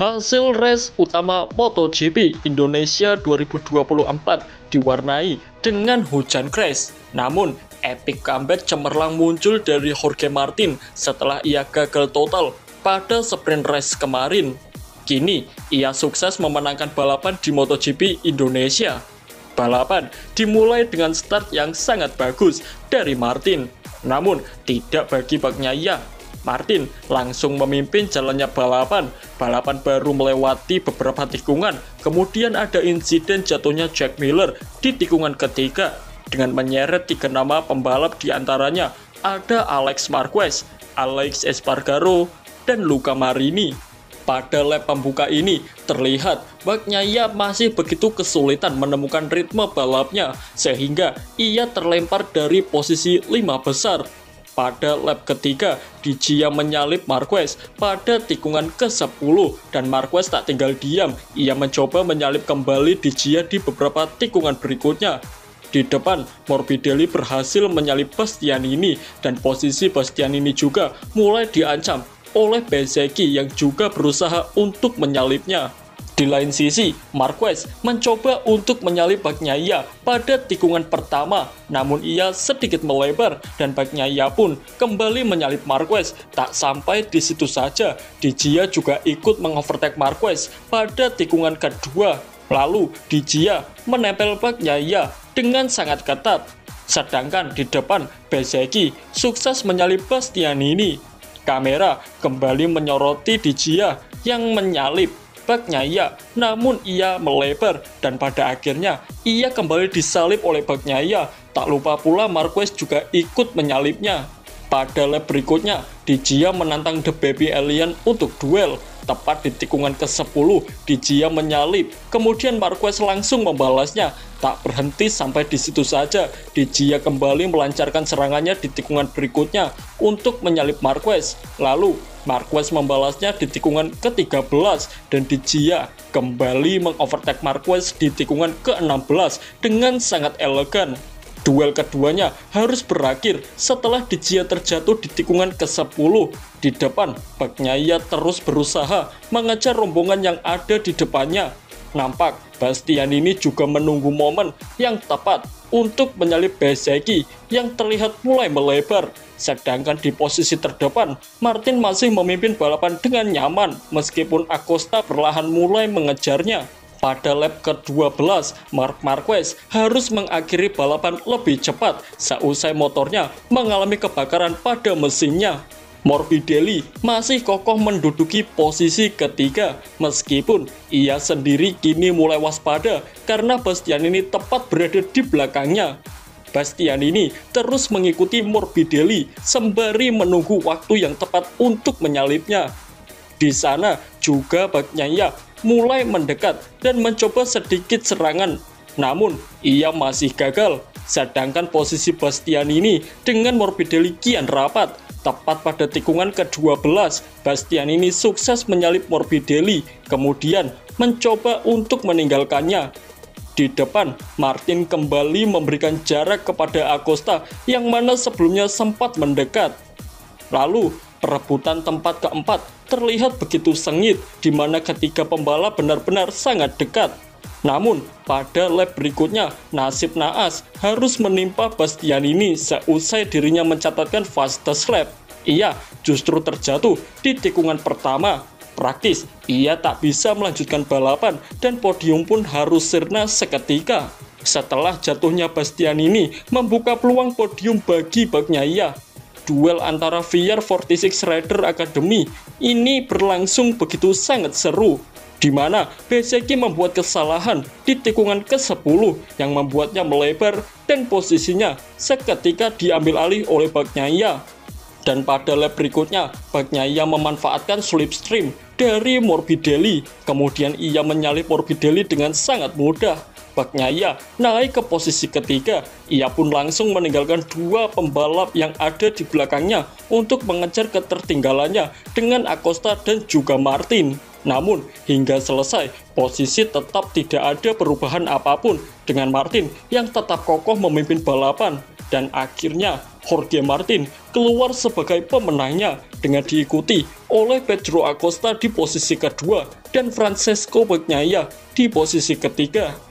Hasil race utama MotoGP Indonesia 2024 diwarnai dengan hujan crash. Namun, epic comeback cemerlang muncul dari Jorge Martin setelah ia gagal total pada sprint race kemarin. Kini, ia sukses memenangkan balapan di MotoGP Indonesia. Balapan dimulai dengan start yang sangat bagus dari Martin. Namun, tidak bagi Bagnaia. Martin langsung memimpin jalannya balapan. Balapan baru melewati beberapa tikungan. Kemudian ada insiden jatuhnya Jack Miller di tikungan ketiga dengan menyeret 3 nama pembalap, diantaranya ada Alex Marquez, Alex Espargaro, dan Luca Marini. Pada lap pembuka ini terlihat Bagnaia masih begitu kesulitan menemukan ritme balapnya sehingga ia terlempar dari posisi 5 besar. Pada lap ketiga, Di Gia menyalip Marquez pada tikungan ke-10 dan Marquez tak tinggal diam. Ia mencoba menyalip kembali Di Gia di beberapa tikungan berikutnya. Di depan, Morbidelli berhasil menyalip Bastianini dan posisi Bastianini juga mulai diancam oleh Bezzecchi yang juga berusaha untuk menyalipnya. Di lain sisi, Marquez mencoba untuk menyalip Bagnaia pada tikungan pertama, namun ia sedikit melebar dan Bagnaia pun kembali menyalip Marquez. Tak sampai di situ saja, Di Gia juga ikut mengovertake Marquez pada tikungan kedua. Lalu Di Gia menempel Bagnaia dengan sangat ketat. Sedangkan di depan, Bezzecchi sukses menyalip Bastianini. Kamera kembali menyoroti Di Gia yang menyalip Bagnaia, namun ia melebar dan pada akhirnya ia kembali disalip oleh Bagnaia. Tak lupa pula Marquez juga ikut menyalipnya. Pada lap berikutnya, Di Gia menantang The Baby Alien untuk duel. Tepat di tikungan ke-10, Di Gia menyalip, kemudian Marquez langsung membalasnya. Tak berhenti sampai di situ saja, Di Gia kembali melancarkan serangannya di tikungan berikutnya untuk menyalip Marquez. Lalu, Marquez membalasnya di tikungan ke-13 dan Di Gia kembali mengovertake Marquez di tikungan ke-16 dengan sangat elegan. Duel keduanya harus berakhir setelah Di Gia terjatuh di tikungan ke-10. Di depan, Bagnaia terus berusaha mengejar rombongan yang ada di depannya. Nampak Bastianini juga menunggu momen yang tepat untuk menyalip Bezzecchi yang terlihat mulai melebar. Sedangkan di posisi terdepan, Martin masih memimpin balapan dengan nyaman meskipun Acosta perlahan mulai mengejarnya. Pada lap ke-12, Marc Marquez harus mengakhiri balapan lebih cepat seusai motornya mengalami kebakaran pada mesinnya. Morbidelli masih kokoh menduduki posisi ketiga meskipun ia sendiri kini mulai waspada karena Bastianini tepat berada di belakangnya. Bastianini terus mengikuti Morbidelli sembari menunggu waktu yang tepat untuk menyalipnya. Di sana juga Bagnaia mulai mendekat dan mencoba sedikit serangan, namun ia masih gagal. Sedangkan posisi Bastianini dengan Morbidelli kian rapat. Tepat pada tikungan ke-12, Bastianini sukses menyalip Morbidelli, kemudian mencoba untuk meninggalkannya. Di depan, Martin kembali memberikan jarak kepada Acosta yang mana sebelumnya sempat mendekat. Lalu, perebutan tempat keempat terlihat begitu sengit, di mana ketiga pembalap benar-benar sangat dekat. Namun, pada lap berikutnya, nasib naas harus menimpa Bastianini seusai dirinya mencatatkan fastest lap. Ia justru terjatuh di tikungan pertama. Praktis, ia tak bisa melanjutkan balapan dan podium pun harus sirna seketika. Setelah jatuhnya Bastianini membuka peluang podium bagi Bagnaia. Duel antara VR46 Rider Academy ini berlangsung begitu sangat seru, di mana Bezzecchi membuat kesalahan di tikungan ke-10 yang membuatnya melebar dan posisinya seketika diambil alih oleh Bagnaia. Dan pada lap berikutnya, Bagnaia memanfaatkan slipstream dari Morbidelli, kemudian ia menyalip Morbidelli dengan sangat mudah. Bagnaia naik ke posisi ketiga, ia pun langsung meninggalkan 2 pembalap yang ada di belakangnya untuk mengejar ketertinggalannya dengan Acosta dan juga Martin. Namun, hingga selesai, posisi tetap tidak ada perubahan apapun dengan Martin yang tetap kokoh memimpin balapan. dan akhirnya Jorge Martin keluar sebagai pemenangnya dengan diikuti oleh Pedro Acosta di posisi kedua dan Francesco Bagnaia di posisi ketiga.